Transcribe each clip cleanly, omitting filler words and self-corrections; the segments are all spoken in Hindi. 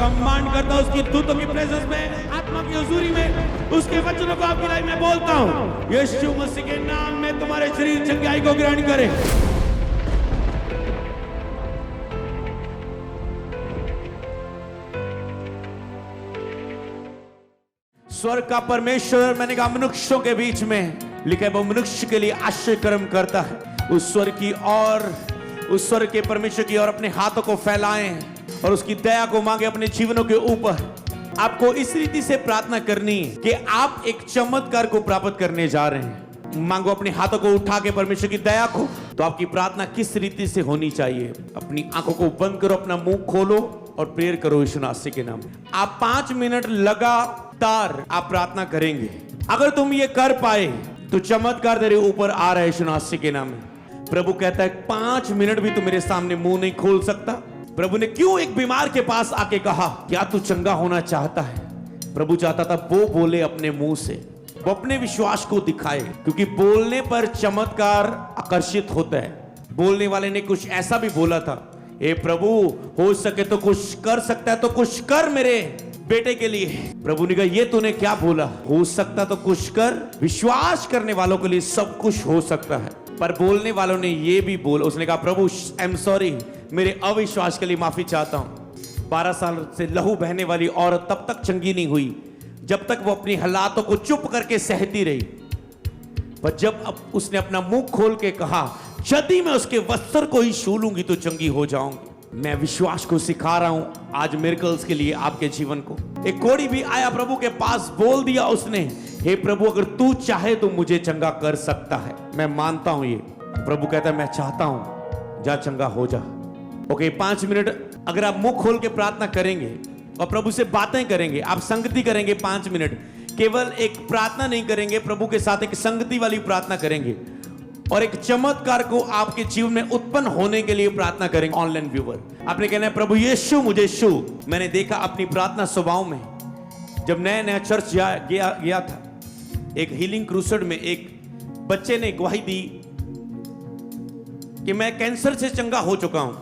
कमांड करता हूं उसकी दूतों की प्रेजेंस में, आत्मा की हुजूरी में, उसके वचनों को आपकी लाइफ में बोलता हूं। यीशु मसीह के नाम में तुम्हारे शरीर चंगाई को ग्रहण करे। स्वर्ग का परमेश्वर, मैंने कहा मनुष्यों के बीच में लिखा है, वो मनुष्य के लिए आश्चर्य कर्म करता है। उस स्वर्ग की और उस स्वर्ग के परमेश्वर की ओर अपने हाथों को फैलाएं और उसकी दया को मांगे अपने जीवनों के ऊपर। आपको इस रीति से प्रार्थना करनी है कि आप एक चमत्कार को प्राप्त करने जा रहे हैं। मांगो अपने हाथों को उठा के परमेश्वर की दया को। तो आपकी प्रार्थना किस रीति से होनी चाहिए? अपनी आंखों को बंद करो, अपना मुंह खोलो और प्रेयर करो यीशु मसीह के नाम में। आप 5 मिनट लगातार आप प्रार्थना करेंगे। अगर तुम ये कर पाए तो चमत्कार तेरे ऊपर आ रहा है यीशु मसीह के नाम में। प्रभु कहता है 5 मिनट भी तू मेरे सामने मुंह नहीं खोल सकता। प्रभु ने क्यों एक बीमार के पास आके कहा, क्या तू चंगा होना चाहता है? प्रभु चाहता था वो बोले अपने मुंह से, वो अपने विश्वास को दिखाए, क्योंकि बोलने पर चमत्कार आकर्षित होता है। बोलने वाले ने कुछ ऐसा भी बोला था, ए प्रभु हो सके तो कुछ कर सकता है तो कुछ कर मेरे बेटे के लिए। प्रभु ने कहा ये तूने क्या बोला? हो सकता तो कुछ कर। विश्वास करने वालों के लिए सब कुछ हो सकता है। पर बोलने वालों ने ये भी बोला, उसने कहा प्रभु आई एम सॉरी, मेरे अविश्वास के लिए माफी चाहता हूं। 12 साल से लहू बहने वाली औरत तब तक चंगी नहीं हुई जब तक वो अपनी हालातों को चुप करके सहती रही। पर जब अब उसने अपना मुंह खोल के कहा, यदि मैं उसके वस्त्र को ही छू लूंगी तो चंगी हो जाऊंगी। मैं विश्वास को सिखा रहा हूं आज मिरेकल्स के लिए आपके जीवन को। एक कोढ़ी भी आया प्रभु के पास, बोल दिया उसने, हे प्रभु अगर तू चाहे तो मुझे चंगा कर सकता है। मैं मानता हूं ये। प्रभु कहता है मैं चाहता हूं, जा चंगा हो जा। ओके 5 मिनट अगर आप मुंह खोल के प्रार्थना करेंगे और प्रभु से बातें करेंगे, आप संगति करेंगे 5 मिनट, केवल एक प्रार्थना नहीं करेंगे, प्रभु के साथ एक संगति वाली प्रार्थना करेंगे और एक चमत्कार को आपके जीवन में उत्पन्न होने के लिए प्रार्थना करेंगे। ऑनलाइन व्यूअर, आपने कहना है प्रभु यीशु मुझे छू। मैंने देखा अपनी प्रार्थना स्वभाव में, जब नया चर्च गया था, एक हीलिंग क्रूसेड में एक बच्चे ने गवाही दी कि मैं कैंसर से चंगा हो चुका हूं।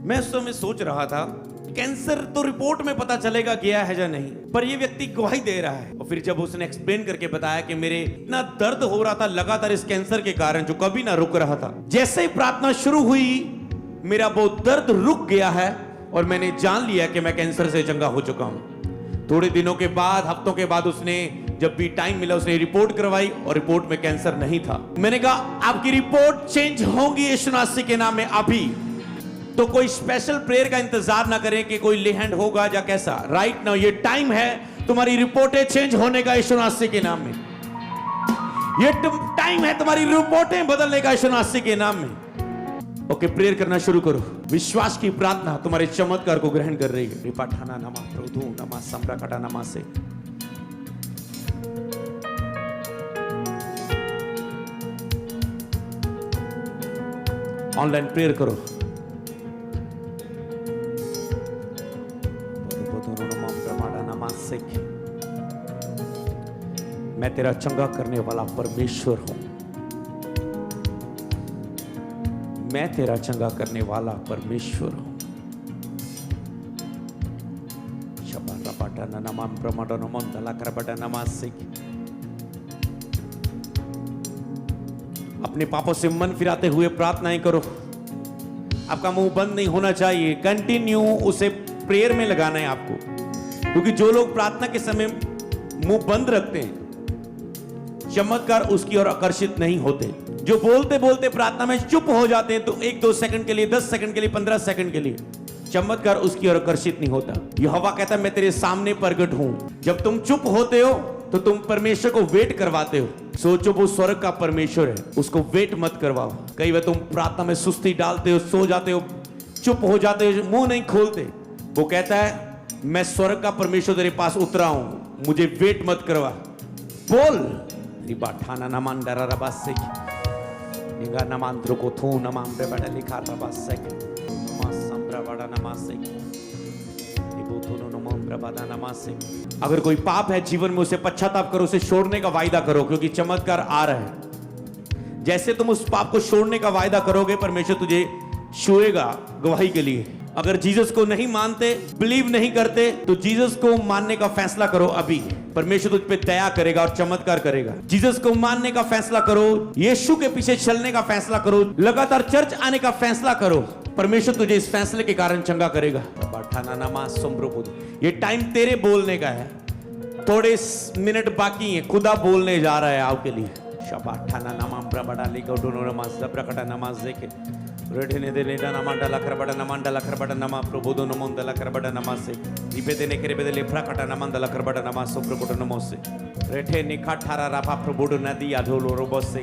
मैं उस समय सोच रहा था कैंसर तो रिपोर्ट में पता चलेगा गया है या नहीं, पर ये व्यक्ति गवाही दे रहा है। और फिर जब उसने एक्सप्लेन करके बताया कि मेरे इतना दर्द हो रहा था लगातार इस कैंसर के कारण जो कभी ना रुक रहा था, जैसे ही प्रार्थना शुरू हुई मेरा वो दर्द रुक गया है और मैंने जान लिया कि मैं कैंसर से चंगा हो चुका हूं। थोड़े दिनों के बाद, हफ्तों के बाद उसने जब भी टाइम मिला उसने रिपोर्ट करवाई और रिपोर्ट में कैंसर नहीं था। मैंने कहा आपकी रिपोर्ट चेंज होगी यीशु मसीह के नाम में अभी। तो कोई स्पेशल प्रेयर का इंतजार ना करें कि कोई ले हैंड होगा या कैसा। राइट नाउ ये टाइम है तुम्हारी रिपोर्टें चेंज होने का यीशु मसीह के नाम में। ये टाइम है तुम्हारी रिपोर्टें बदलने का यीशु मसीह के नाम में। ओके प्रेयर करना शुरू करो। विश्वास की प्रार्थना तुम्हारे चमत्कार को ग्रहण कर रही है। रिपाठाना नमा प्रभु नमा सम्राकटा नमा से ऑनलाइन प्रेयर करो। मैं तेरा चंगा करने वाला परमेश्वर हूं। मैं तेरा चंगा करने वाला परमेश्वर हूं। अपने पापों से मन फिराते हुए प्रार्थनाएं करो। आपका मुंह बंद नहीं होना चाहिए, कंटिन्यू उसे प्रेयर में लगाना है आपको। क्योंकि जो लोग प्रार्थना के समय मुंह बंद रखते हैं चमत्कार उसकी ओर आकर्षित नहीं होते। जो बोलते बोलते प्रार्थना में चुप हो जाते हैं तो 1-2 सेकंड के लिए, 10 सेकंड के लिए, 15 सेकंड के लिए, चमत्कार उसकी ओर आकर्षित नहीं होता। यहोवा कहता है मैं तेरे सामने प्रगट हूं। जब तुम चुप होते हो तो तुम परमेश्वर को वेट करवाते हो। सोचो वो स्वर्ग का परमेश्वर है, उसको वेट मत करवाओ। कई बार तुम प्रार्थना में सुस्ती डालते हो, सो जाते हो, चुप हो जाते हो, मुंह नहीं खोलते। वो कहता है मैं स्वर्ग का परमेश्वर तेरे पास उतरा हूं, मुझे वेट मत करवा, बोल। रिबाठाना नमान डरा रबासे निगा नमान द्रुको थू नमान रे बड़ा लिखा रबासे नमास संब्रा बड़ा नमासे निबुथुनो नमान प्रभादा नमासे। अगर कोई पाप है जीवन में उसे पश्चाताप करो, उसे छोड़ने का वायदा करो, क्योंकि चमत्कार आ रहा है। जैसे तुम उस पाप को छोड़ने का वायदा करोगे परमेश्वर तुझे छुएगा गवाही के लिए। अगर जीसस को नहीं मानते, बिलीव नहीं करते, तो जीसस को मानने का फैसला करो अभी। परमेश्वर तुझ पे दया करेगा और चमत्कार करेगा। जीसस को मानने का फैसला करो, यीशु के पीछे चलने का फैसला करो, लगातार चर्च आने का फैसला करो। परमेश्वर तुझे इस फैसले के कारण चंगा करेगा। ये टाइम तेरे बोलने का है। थोड़े मिनट बाकी है, खुदा बोलने जा रहा है आपके लिए। शबाठाना नमाम प्रबड़ा लेको दोनों नमाज जबरकटा नमाज देखे रेठने देने ना मंडला करबड़ा ना मंडला करबड़ा नमा प्रभु दोनों मंडला करबड़ा नमाज से इबे देने करे बेदले प्रकटा ना मंडला करबड़ा नमाज सुप्रकोट नमोस से रेठे निखाठारा रापा प्रभु दो नदी आधोलो रोबस से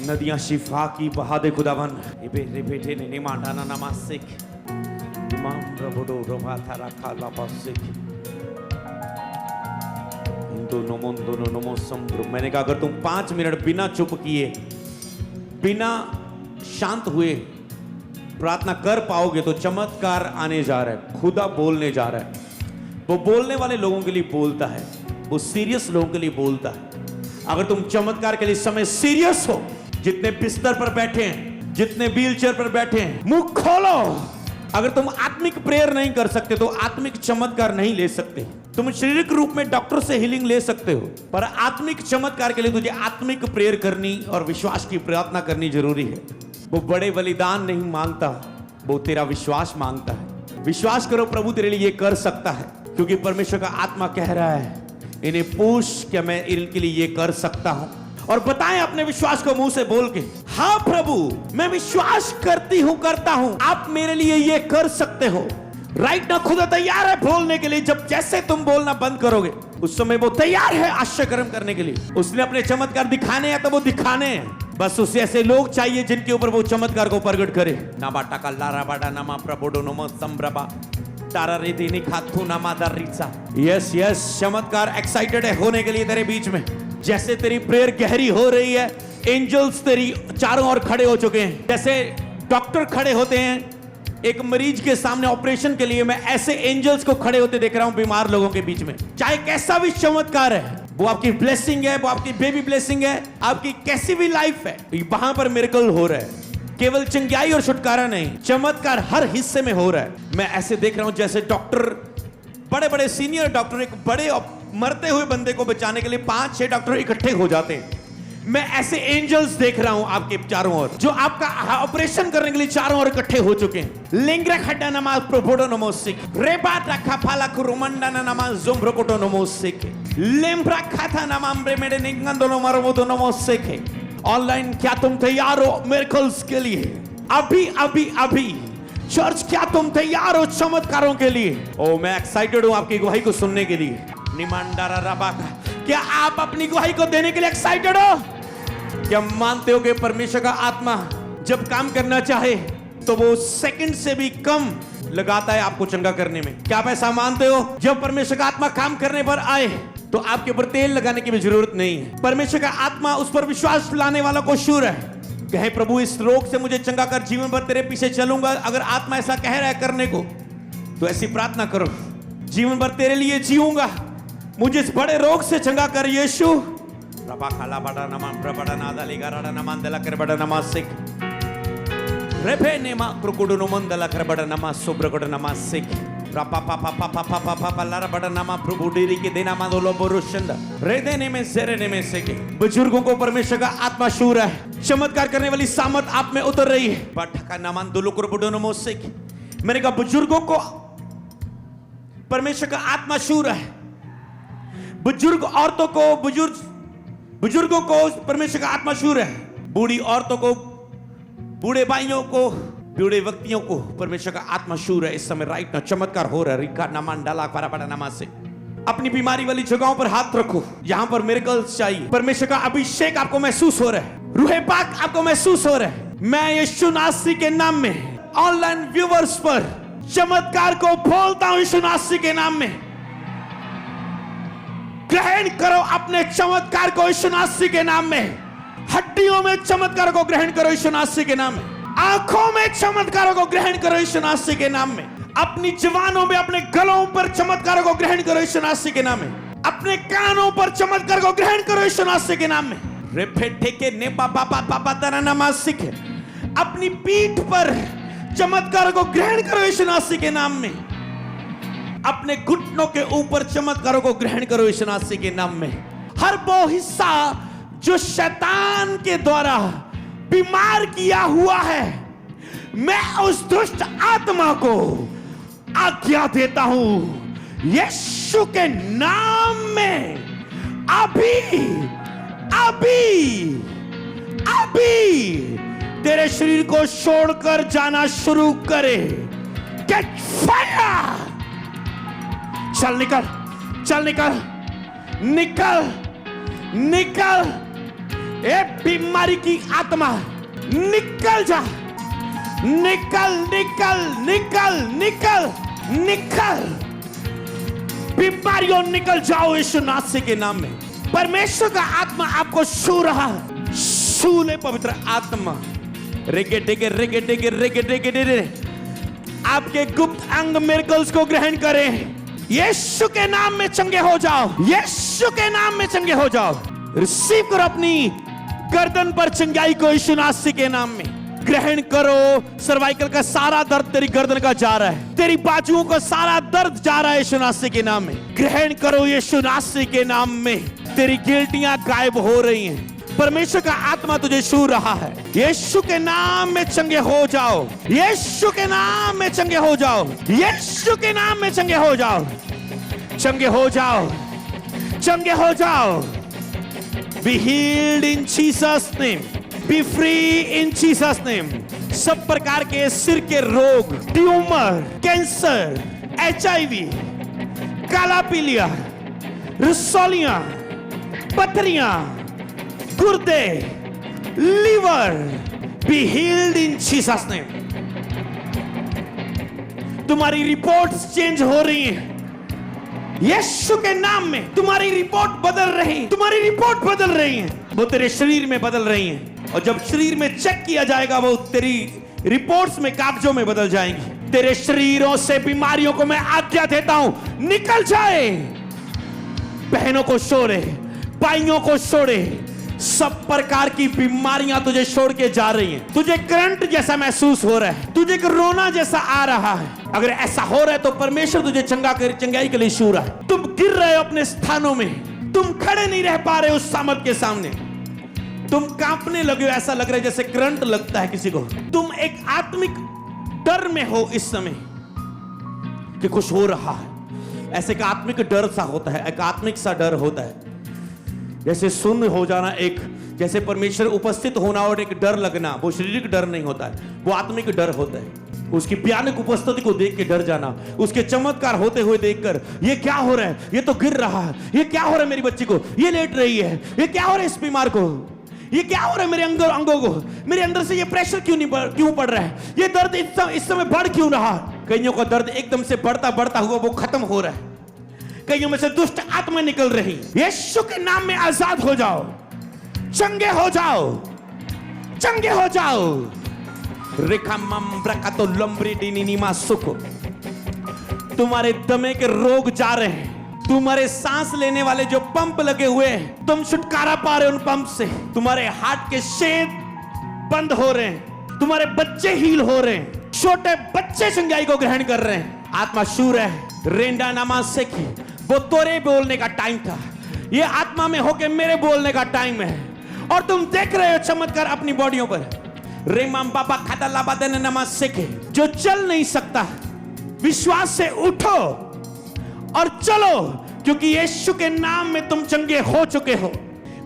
नदियां शिफा की बहा दे खुदावन इबे रिबेटे ने निमांडाना नमाज से इमाम प्रभु दो रोबा थारा खाला पास से दोनों नमो संब्रु। मैंने कहा अगर तुम 5 मिनट बिना चुप किए, बिना शांत हुए प्रार्थना कर पाओगे तो चमत्कार आने जा रहा है। खुदा बोलने जा रहा है। वो बोलने वाले लोगों के लिए बोलता है, वो सीरियस लोगों के लिए बोलता है। अगर तुम चमत्कार के लिए समय सीरियस हो, जितने बिस्तर पर बैठे हैं, जितने व्हीलचेयर पर बैठे हैं, मुंह खोलो। अगर तुम आत्मिक प्रेयर नहीं कर सकते तो आत्मिक चमत्कार नहीं ले सकते। तुम शारीरिक रूप में डॉक्टर से हीलिंग ले सकते हो, पर आत्मिक चमत्कार के लिए तुझे आत्मिक प्रेयर करनी और विश्वास की प्रार्थना करनी जरूरी है। वो बड़े बलिदान नहीं मांगता, वो तेरा विश्वास मांगता है। विश्वास करो प्रभु तेरे लिए ये कर सकता है, क्योंकि परमेश्वर का आत्मा कह रहा है इन्हें पूछ क्या मैं इनके लिए ये कर सकता हूं। और बताएं अपने विश्वास को मुंह से बोल के, हाँ प्रभु मैं विश्वास करती हूं, करता हूं, आप मेरे लिए ये कर सकते हो। राइट ना खुदा तैयार है बोलने के लिए। जब जैसे तुम बोलना बंद करोगे उस समय वो तैयार है आश्चर्य कर्म करने के लिए। उसने अपने चमत्कार दिखाने हैं तो वो दिखाने हैं, बस उसे ऐसे लोग चाहिए जिनके ऊपर वो चमत्कार को प्रकट करे। ना बाटा का लारा बाटा नमा प्रभुडो नमो संब्रबा तारा रेदी निखाथु नामा दरिचा। यस यस, चमत्कार एक्साइटेड है होने के लिए तेरे बीच में। जैसे तेरी प्रेयर गहरी हो रही है, एंजल्स तेरी चारों ओर खड़े हो चुके हैं। जैसे डॉक्टर खड़े होते हैं एक मरीज के सामने ऑपरेशन के लिए, मैं ऐसे एंजल्स को खड़े होते देख रहा हूं बीमार लोगों के बीच में। चाहे कैसा भी चमत्कार है, वो आपकी ब्लेसिंग है, वो आपकी बेबी ब्लेसिंग है, आपकी कैसी भी लाइफ है, वहां पर मिरेकल हो रहा है। केवल चंगाई और छुटकारा नहीं, चमत्कार हर हिस्से में हो रहा है। मैं ऐसे देख रहा हूं जैसे डॉक्टर, बड़े बड़े सीनियर डॉक्टर, एक बड़े मरते हुए बंदे को बचाने के लिए 5-6 डॉक्टर इकट्ठे हो जाते हैं। मैं ऐसे एंजल्स देख रहा हूं आपके चारों ओर, जो आपका ऑपरेशन करने के लिए चारों ओर इकट्ठे हो चुके हैं। लिंग्रा खड्डा नमाज प्रोफोडो नमोसिक रेबात रखा फाला कुरुमंडा नमाज जोम्ब्रोकोटो नमोसिक लेम्ब्रा खाता नमाम्ब्रे मेरे निगंदोलो मरमोदो नमोसिक। ऑनलाइन क्या तुम तैयार हो मिरेकल्स के लिए? अभी अभी अभी चर्च क्या तुम तैयार हो चमत्कारों के लिए? ओ मैं एक्साइटेड हूं आपकी गवाही को सुनने के लिए। निमांडारा रबाका, क्या आप अपनी गवाही को देने के लिए एक्साइटेड हो? क्या मानते हो कि परमेश्वर का आत्मा जब काम करना चाहे तो वो सेकंड से भी कम लगाता है आपको चंगा करने में? क्या आप ऐसा मानते हो? जब परमेश्वर का आत्मा काम करने पर आए तो आपके ऊपर तेल लगाने की भी जरूरत नहीं है। परमेश्वर का आत्मा उस पर विश्वास लाने वाला को शूर है। कहे प्रभु इस रोग से मुझे चंगा कर, जीवन भर तेरे पीछे चलूंगा। अगर आत्मा ऐसा कह रहा है करने को तो ऐसी प्रार्थना करो, जीवन भर तेरे लिए जीऊंगा, मुझे इस बड़े रोग से चंगा कर यीशु। रबा खाला बड़ा नमान प्रबड़ा नादाली गाराडा नमान दला कर बड़ा नमासिक रेफे नेमा क्रुकुडु नमंदला कर बड़ा नमास सुब्रकोड नमासिक रपा पापा पापा पापा पापा लारा बड़ा नमा प्रभु डेरी के देना मादोलो बोरुशंदा रे देने में सेरेने में से के बुजुर्गों को परमेश्वर का आत्मा शूर है। चमत्कार करने वाली सामर्थ आप में उतर रही है। पठका नमान दुलो कुरबुडो नमोसिक। मैंने कहा बुजुर्गों को परमेश्वर का आत्मा शूर है। बुजुर्ग औरतों को, बुजुर्गों को परमेश्वर का आत्मा शूर है। बूढ़ी औरतों को, बूढ़े भाइयों को, बूढ़े व्यक्तियों को परमेश्वर का आत्मा शूर है। इस समय राइट ना चमत्कार हो रहा है। रिका नमान डाला पारा नामा से अपनी बीमारी वाली जगहों पर हाथ रखो जहां पर मिरेकल्स चाहिए। परमेश्वर का अभिषेक आपको महसूस हो रहा है, रूहे पाक आपको महसूस हो रहा है। मैं यीशु नासरी के नाम में ऑनलाइन व्यूअर्स पर चमत्कार को बोलता हूं। यीशु नासरी के नाम में ग्रहण करो अपने चमत्कार को यीशु नासरी के नाम में। हड्डियों में चमत्कार को ग्रहण करो यीशु नासरी के नाम में। आंखों में चमत्कारों को ग्रहण करो यीशु नासरी के नाम में। अपनी जवानों में, अपने गलों पर चमत्कारों को ग्रहण करो यीशु नासरी के नाम में। अपने कानों पर चमत्कार को ग्रहण करो यीशु नासरी के नाम में। रेफे ठेके ने पापा पापा तारा नमासिक। अपनी पीठ पर चमत्कार को ग्रहण करो यीशु मसीह के नाम में। अपने घुटनों के ऊपर चमत्कारों को ग्रहण करो यीशु मसीह के नाम में। हर वो हिस्सा जो शैतान के द्वारा बीमार किया हुआ है, मैं उस दुष्ट आत्मा को आज्ञा देता हूं यीशु के नाम में। अभी अभी अभी तेरे शरीर को छोड़कर जाना शुरू करे। Get fire. चल निकल, चल निकल, निकल निकल। ए बीमारी की आत्मा निकल जा, निकल निकल निकल निकल निकल। बीमारियों निकल जाओ यीशु मसीह के नाम में। परमेश्वर का आत्मा आपको छू रहा है। छू ले पवित्र आत्मा। रेगे डेगे रेगे डेगे रेगे डेगे डेगे। आपके गुप्त अंग मिरेकल्स को ग्रहण करें। यीशु के नाम में चंगे हो जाओ, यीशु के नाम में चंगे हो जाओ। रिसीव करो अपनी गर्दन पर चंगाई को यीशु मसीह के नाम में। ग्रहण करो। सर्वाइकल का सारा दर्द तेरी गर्दन का जा रहा है, तेरी बाजुओं का सारा दर्द जा रहा है यीशु मसीह के नाम में। ग्रहण करो यीशु मसीह के नाम में। तेरी गिल्टियां गायब हो रही हैं। परमेश्वर का आत्मा तुझे छू रहा है। यीशु के नाम में चंगे हो जाओ, यीशु के नाम में चंगे हो जाओ, यीशु के नाम में चंगे हो जाओ। चंगे हो जाओ, चंगे हो जाओ। Be healed in Jesus name. Be free in Jesus name. सब प्रकार के सिर के रोग, ट्यूमर, कैंसर, HIV, काला पीलिया, रसोलियां, पथरियां, गुर्दे, liver, be healed in Jesus name. तुम्हारी रिपोर्ट्स चेंज हो रही हैं यीशु के नाम में। तुम्हारी रिपोर्ट बदल रही, तुम्हारी रिपोर्ट बदल रही है। वो तेरे शरीर में बदल रही हैं। और जब शरीर में चेक किया जाएगा वो तेरी रिपोर्ट्स में, कागजों में बदल जाएंगी। तेरे शरीरों से बीमारियों को मैं आज्ञा देता हूं निकल जाए। बहनों को छोड़े, भाइयों को छोड़े। सब प्रकार की बीमारियां तुझे छोड़ के जा रही हैं। तुझे करंट जैसा महसूस हो रहा है, तुझे रोना जैसा आ रहा है। अगर ऐसा हो रहा है तो परमेश्वर तुझे चंगाई के लिए छू रहा है। तुम गिर रहे हो अपने स्थानों में, तुम खड़े नहीं रह पा रहे उस सामर्थ के सामने। तुम कांपने लगे हो, ऐसा लग रहा है जैसे करंट लगता है किसी को। तुम एक आत्मिक डर में हो इस समय कि कुछ हो रहा है। ऐसे एक आत्मिक डर सा होता है, एक आत्मिक सा डर होता है, जैसे शून्य हो जाना। एक जैसे परमेश्वर उपस्थित होना और एक डर लगना, वो शारीरिक डर नहीं होता है, वो आत्मिक डर होता है। उसकी भयानक उपस्थिति को देख के डर जाना, उसके चमत्कार होते हुए देखकर ये क्या हो रहा है, ये तो गिर रहा है, ये क्या हो रहा है मेरी बच्ची को, ये लेट रही है, ये क्या हो रहा है इस बीमार को, ये क्या हो रहा है मेरे अंगों को, मेरे अंदर से ये प्रेशर क्यों पड़ रहा है, ये दर्द इस समय बढ़ क्यों रहा। कईयों का दर्द एकदम से बढ़ता बढ़ता हुआ वो खत्म हो रहा है। कईयों में से दुष्ट आत्मा निकल रही। यीशु के नाम में आजाद हो जाओ, चंगे हो जाओ, चंगे हो जाओ। तुम्हारे दमे के रोग जा रहे हैं। तुम्हारे सांस लेने वाले जो पंप लगे हुए हैं, तुम छुटकारा पा रहे हो उन पंप से। तुम्हारे हार्ट के छेद बंद हो रहे हैं। तुम्हारे बच्चे हील हो रहे हैं। छोटे बच्चे चंगाई को ग्रहण कर रहे हैं। आत्मा शूर है। रेंडा नामा से की वो तोरे बोलने का टाइम था, ये आत्मा में होके मेरे बोलने का टाइम है। और तुम देख रहे हो चमत्कार अपनी बॉडियों पर। रेमाम बाबा खाता लाबा देने नमाज सीखे। जो चल नहीं सकता, विश्वास से उठो और चलो, क्योंकि यीशु के नाम में तुम चंगे हो चुके हो।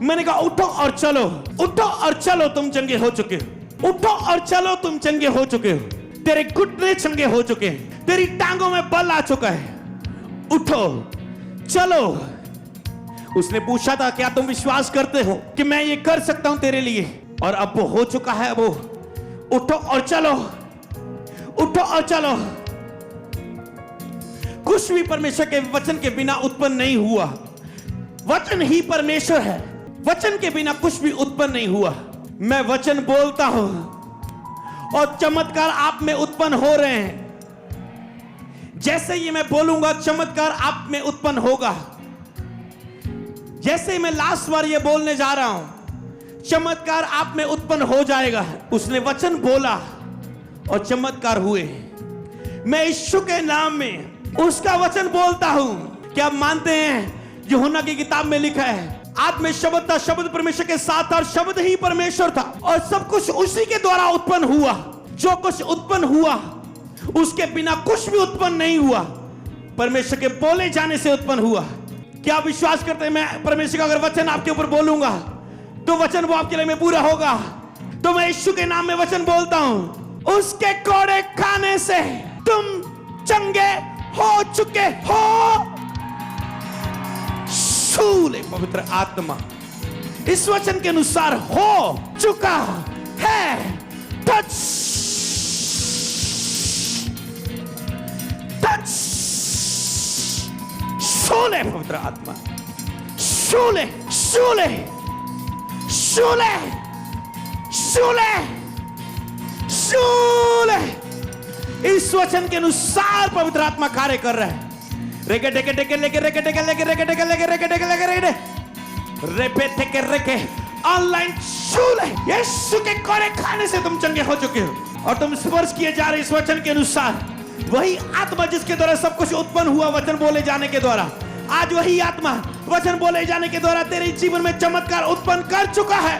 मैंने कहा उठो और चलो, उठो और चलो, तुम चंगे हो चुके हो। उठो और चलो, तुम चंगे हो चुके हो। तेरे घुटने चंगे हो चुके हैं, तेरी टांगों में बल आ चुका है। उठो चलो। उसने पूछा था क्या तुम विश्वास करते हो कि मैं ये कर सकता हूं तेरे लिए, और अब वो हो चुका है। वो उठो और चलो, उठो और चलो। कुछ भी परमेश्वर के वचन के बिना उत्पन्न नहीं हुआ। वचन ही परमेश्वर है, वचन के बिना कुछ भी उत्पन्न नहीं हुआ। मैं वचन बोलता हूं और चमत्कार आप में उत्पन्न हो रहे हैं। जैसे ही मैं बोलूंगा चमत्कार आप में उत्पन्न होगा। जैसे ही मैं लास्ट बार ये बोलने जा रहा हूं, चमत्कार आप में उत्पन्न हो जाएगा। उसने वचन बोला और चमत्कार हुए। मैं यीशु के नाम में उसका वचन बोलता हूं। क्या आप मानते हैं यूहन्ना की किताब में लिखा है आदि में शब्द था, शब्द परमेश्वर के साथ था और शब्द ही परमेश्वर था और सब कुछ उसी के द्वारा उत्पन्न हुआ। जो कुछ उत्पन्न हुआ उसके बिना कुछ भी उत्पन्न नहीं हुआ, परमेश्वर के बोले जाने से उत्पन्न हुआ। क्या आप विश्वास करते हैं मैं परमेश्वर का अगर वचन आपके ऊपर बोलूंगा तो वचन वो आपके लिए में पूरा होगा? तो मैं यीशु के नाम में वचन बोलता हूं, उसके कोड़े खाने से तुम चंगे हो चुके हो। शूले पवित्र आत्मा इस वचन के अनुसार हो चुका है। टच टच शूले पवित्र आत्मा, शूले शूले शूले शूले शूले इस वचन के अनुसार पवित्र आत्मा कार्य कर रहा है। रेके टेके टेके लेके रेके टेके लेके रेके टेके लेके रेके टेके लेके रेके रेपे टेके रेके ऑनलाइन शूले यीशु के कोड़े खाने से तुम चंगे हो चुके हो और तुम स्पर्श किए जा रहे इस वचन के अनुसार। वही आत्मा जिसके द्वारा सब कुछ उत्पन्न हुआ वचन बोले जाने के द्वारा, आज वही आत्मा वचन बोले जाने के द्वारा तेरे जीवन में चमत्कार उत्पन्न कर चुका है।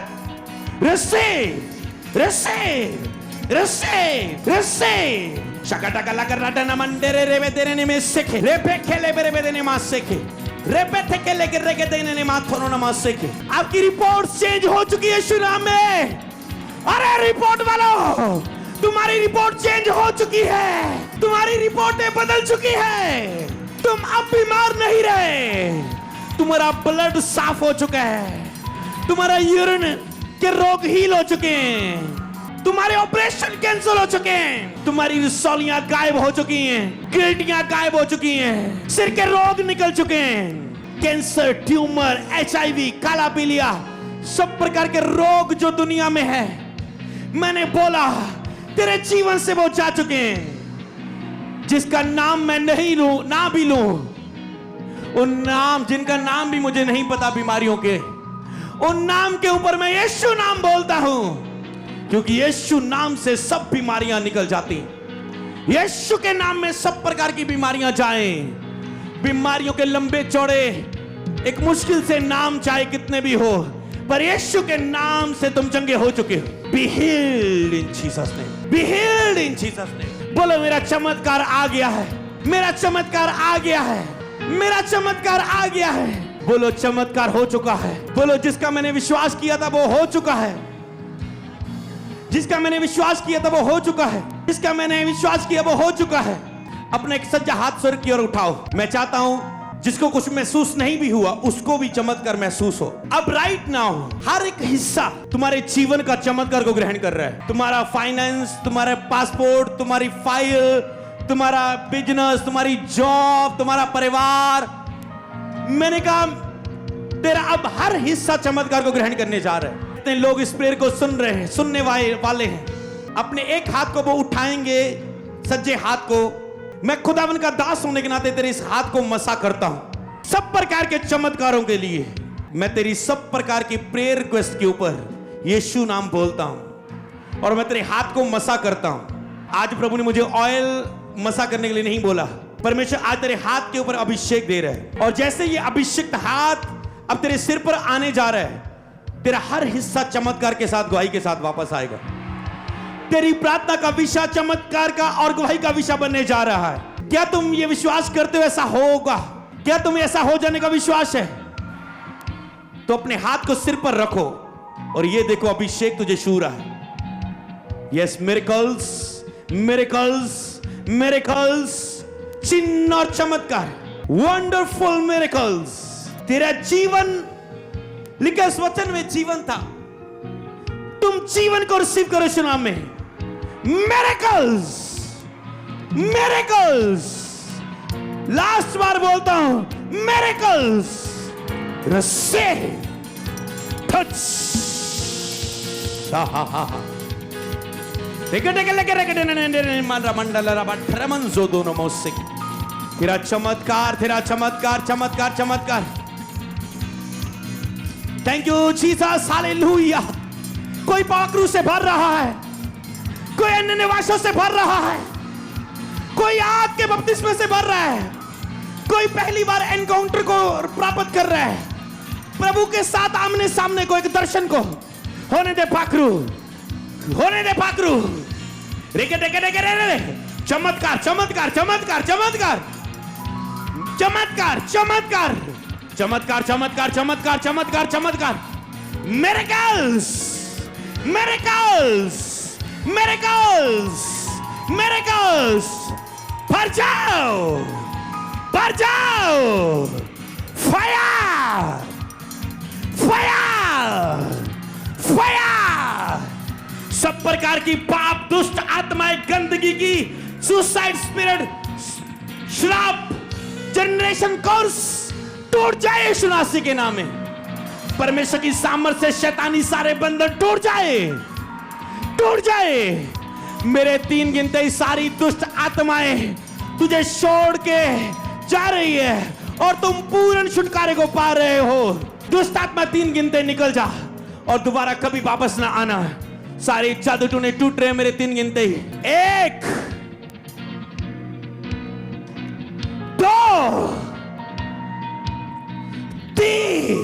रिसीव रिसीव रिसीव रिसीव शकाटा लगा राडा मंडेरे रेवे देने ने में सेखे रेपे खेले बेरे बेरे ने मास सेखे रेपे थे के लेके रेके देने ने मास थोनो ना मास सेखे। आपकी रिपोर्ट चेंज हो चुकी है यीशु नाम में। अरे रिपोर्ट वालों, तुम्हारी रिपोर्ट चेंज हो चुकी है, तुम्हारी रिपोर्टें बदल चुकी है। तुम अब बीमार नहीं रहे, तुम्हारा ब्लड साफ हो चुका है, तुम्हारा यूरिन के रोग हील हो चुके हैं, तुम्हारे ऑपरेशन कैंसिल हो चुके हैं, तुम्हारी रसौलियां गायब हो चुकी हैं, गिल्टियां गायब हो चुकी हैं, सिर के रोग निकल चुके हैं, कैंसर, ट्यूमर, HIV, काला पीलिया, सब प्रकार के रोग जो दुनिया में है, मैंने बोला तेरे जीवन से वो जा चुके हैं। जिसका नाम मैं नहीं लूं, ना भी लूं, उन नाम जिनका नाम भी मुझे नहीं पता बीमारियों के, उन नाम के ऊपर मैं यीशु नाम बोलता हूं, क्योंकि यीशु नाम से सब बीमारियां निकल जाती। यीशु के नाम में सब प्रकार की बीमारियां जाएं। बीमारियों के लंबे चौड़े एक मुश्किल से नाम चाहे कितने भी हो, पर यीशु के नाम से तुम चंगे हो चुके हो। Be healed in Jesus name. Be healed in Jesus name. बोलो मेरा चमत्कार आ गया है, मेरा चमत्कार आ गया है, मेरा चमत्कार आ गया है। बोलो चमत्कार हो चुका है। बोलो जिसका मैंने विश्वास किया था वो हो चुका है, जिसका मैंने विश्वास किया था वो हो चुका है, जिसका मैंने विश्वास किया वो हो चुका है। अपने एक सज्जा हाथ स्वर्ग की ओर उठाओ। मैं चाहता हूं जिसको कुछ महसूस नहीं भी हुआ उसको भी चमत्कार महसूस हो। अब राइट नाउ हर एक हिस्सा तुम्हारे जीवन का चमत्कार को ग्रहण कर रहा है। तुम्हारा फाइनेंस, तुम्हारा पासपोर्ट, तुम्हारी फाइल, तुम्हारा बिजनेस, तुम्हारी जॉब, तुम्हारा परिवार। मैंने कहा तेरा अब हर हिस्सा चमत्कार को ग्रहण करने जा रहा है। इतने लोग इस प्रेयर को सुन रहे हैं, सुनने वाले हैं। अपने एक हाथ को वो उठाएंगे, सज्जे हाथ को। मैं खुदावन का दास होने के नाते तेरे इस हाथ को मसा करता हूं सब प्रकार के चमत्कारों के लिए। मैं तेरी सब प्रकार की प्रेयर रिक्वेस्ट के ऊपर यीशु नाम बोलता हूं और मैं तेरे हाथ को मसा करता हूं। आज प्रभु ने मुझे ऑयल मसा करने के लिए नहीं बोला, परमेश्वर आज तेरे हाथ के ऊपर अभिषेक दे रहा है। और जैसे ये अभिषेक हाथ अब तेरे सिर पर आने जा रहा है, तेरा हर हिस्सा चमत्कार के साथ, गवाही के साथ वापस आएगा। तेरी प्रार्थना का विषय चमत्कार का और गवाही का विषय बनने जा रहा है। क्या तुम ये विश्वास करते हो ऐसा होगा? क्या तुम ऐसा हो जाने का विश्वास है? तो अपने हाथ को सिर पर रखो और ये देखो अभिषेक तुझे छू रहा है। यस, मिरेकल्स, मिरेकल्स, मिरेकल्स, चिन्ह और चमत्कार, वंडरफुल मिरेकल्स। तेरा जीवन लिखा इस वचन में जीवन था, तुम जीवन को रिसीव करो यीशु नाम में। मिरेकल्स, मिरेकल्स, लास्ट बार बोलता हूं, मिरेकल्स रिसीव, टच। तेरा चमत्कार, तेरा चमत्कार, चमत्कार, चमत्कार। Thank you Jesus, hallelujah. कोई पाकरू से भर रहा है, कोई अन्य निवासों से भर रहा है, कोई आग के बपतिस्मे से भर रहा है, कोई पहली बार एनकाउंटर को प्राप्त कर रहा है, प्रभु के साथ आमने सामने को, एक दर्शन को होने दे पाखरू, होने दे पाखरू। रेके रेके रेके रे, चमत्कार चमत्कार चमत्कार चमत्कार चमत्कार चमत्कार चमत्कार चमत्कार चमत्कार चमत्कार चमत्कार, miracles miracles miracles miracles, भर जाओ भर जाओ, फायर फायर फायर। सब प्रकार की पाप, दुष्ट आत्माएं, गंदगी की, सुसाइड स्पिरिट, श्राप, जनरेशन कर्स टूट जाए यीशु मसीह के नाम में। परमेश्वर की सामर्थ से शैतानी सारे बंधन टूट जाए, टूट जाए। मेरे 3 गिनते ही सारी दुष्ट आत्माएं तुझे छोड़ के जा रही है और तुम पूर्ण छुटकारे को पा रहे हो। दुष्ट आत्मा 3 गिनते निकल जा और दोबारा कभी वापस ना आना। सारे जादू टूने टूट रहे मेरे 3 गिनते ही। 1 2 3,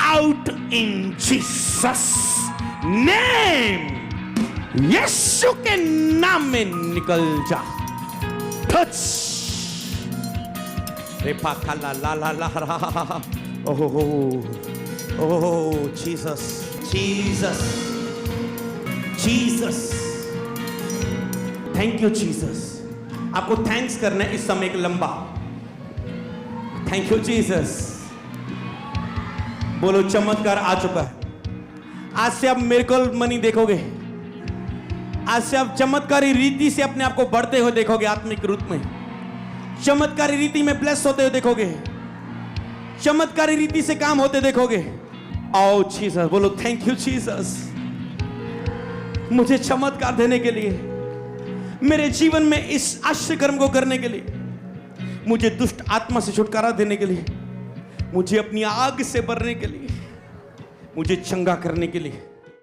आउट इन जीसस नेम। यीशु के नाम में निकल जा। टच रेपा काला ला ला ला ला। Oh oh Jesus Jesus Jesus, thank you Jesus. आपको थैंक्स करना है इस समय एक लंबा थैंक यू जीसस। बोलो चमत्कार आ चुका है। आज से आप मिरेकल मनी देखोगे। आज से आप चमत्कारी रीति से अपने आप को बढ़ते हुए देखोगे। आत्मिक रूप में चमत्कारी रीति में ब्लेस होते हुए देखोगे। चमत्कारी रीति से काम होते देखोगे। आओ जीसस, बोलो थैंक यू जीसस, मुझे चमत्कार देने के लिए, मेरे जीवन में इस आश्चर्य कर्म को करने के लिए, मुझे दुष्ट आत्मा से छुटकारा देने के लिए, मुझे अपनी आग से भरने के लिए, मुझे चंगा करने के लिए।